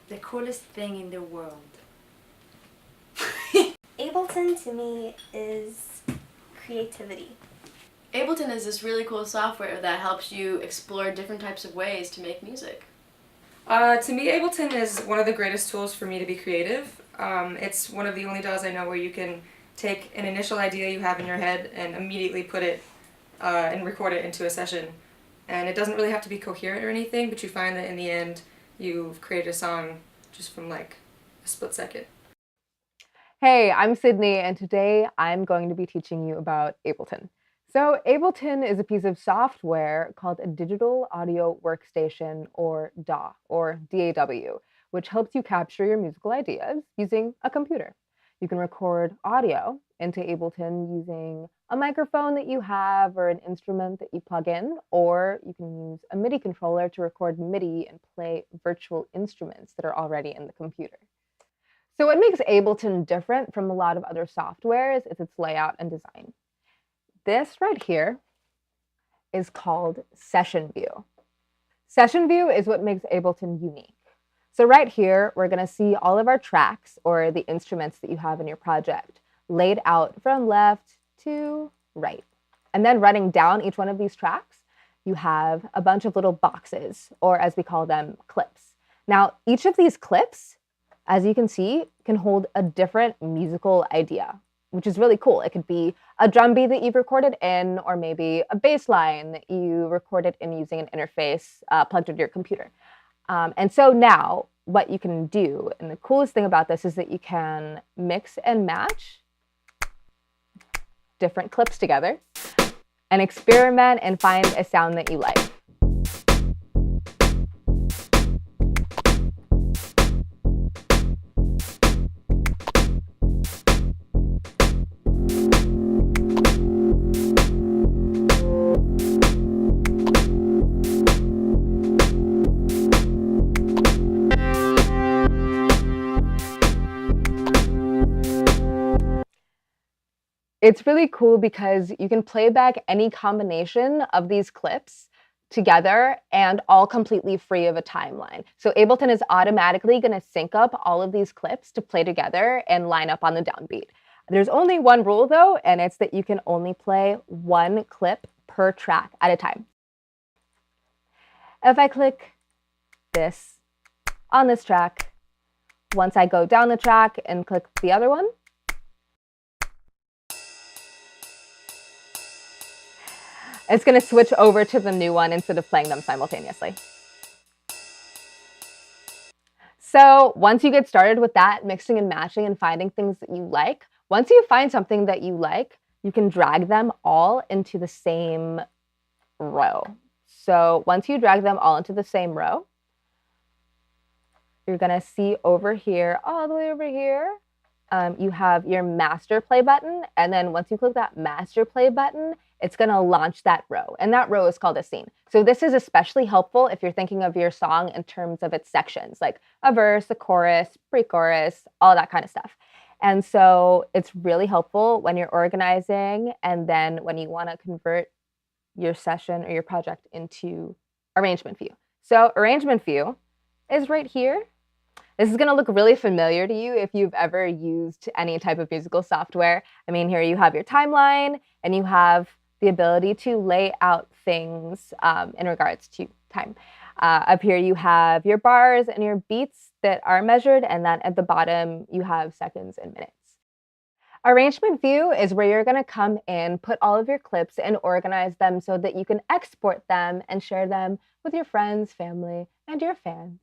The coolest thing in the world. Ableton to me is creativity. Ableton is this really cool software that helps you explore different types of ways to make music. To me, Ableton is one of the greatest tools for me to be creative. It's one of the only DAWs I know where you can take an initial idea you have in your head and immediately put it and record it into a session. And it doesn't really have to be coherent or anything, but you find that in the end you've created a song just from like a split second. Hey, I'm Sydney, and today I'm going to be teaching you about Ableton. So Ableton is a piece of software called a Digital Audio Workstation, or DAW, or DAW, which helps you capture your musical ideas using a computer. You can record audio into Ableton using a microphone that you have or an instrument that you plug in, or you can use a MIDI controller to record MIDI and play virtual instruments that are already in the computer. So what makes Ableton different from a lot of other softwares is its layout and design. This right here is called Session View. Session View is what makes Ableton unique. So right here, we're going to see all of our tracks, or the instruments that you have in your project, laid out from left to right. And then running down each one of these tracks, you have a bunch of little boxes, or as we call them, clips. Now, each of these clips, as you can see, can hold a different musical idea, which is really cool. It could be a drum beat that you've recorded in, or maybe a bass line that you recorded in using an interface plugged into your computer. And so now what you can do, and the coolest thing about this is that you can mix and match different clips together and experiment and find a sound that you like. It's really cool because you can play back any combination of these clips together and all completely free of a timeline. So Ableton is automatically going to sync up all of these clips to play together and line up on the downbeat. There's only one rule though, and it's that you can only play one clip per track at a time. If I click this on this track, once I go down the track and click the other one, it's going to switch over to the new one instead of playing them simultaneously. So once you get started with that, mixing and matching and finding things that you like, once you find something that you like, you can drag them all into the same row. So once you drag them all into the same row, you're going to see over here, all the way over here, you have your master play button. And then once you click that master play button, it's going to launch that row. And that row is called a scene. So this is especially helpful if you're thinking of your song in terms of its sections, like a verse, a chorus, pre-chorus, all that kind of stuff. And so it's really helpful when you're organizing and then when you want to convert your session or your project into arrangement view. So arrangement view is right here. This is going to look really familiar to you if you've ever used any type of musical software. I mean, here you have your timeline and you have the ability to lay out things in regards to time. Up here you have your bars and your beats that are measured, and then at the bottom you have seconds and minutes. Arrangement view is where you're going to come in, put all of your clips and organize them so that you can export them and share them with your friends, family, and your fans.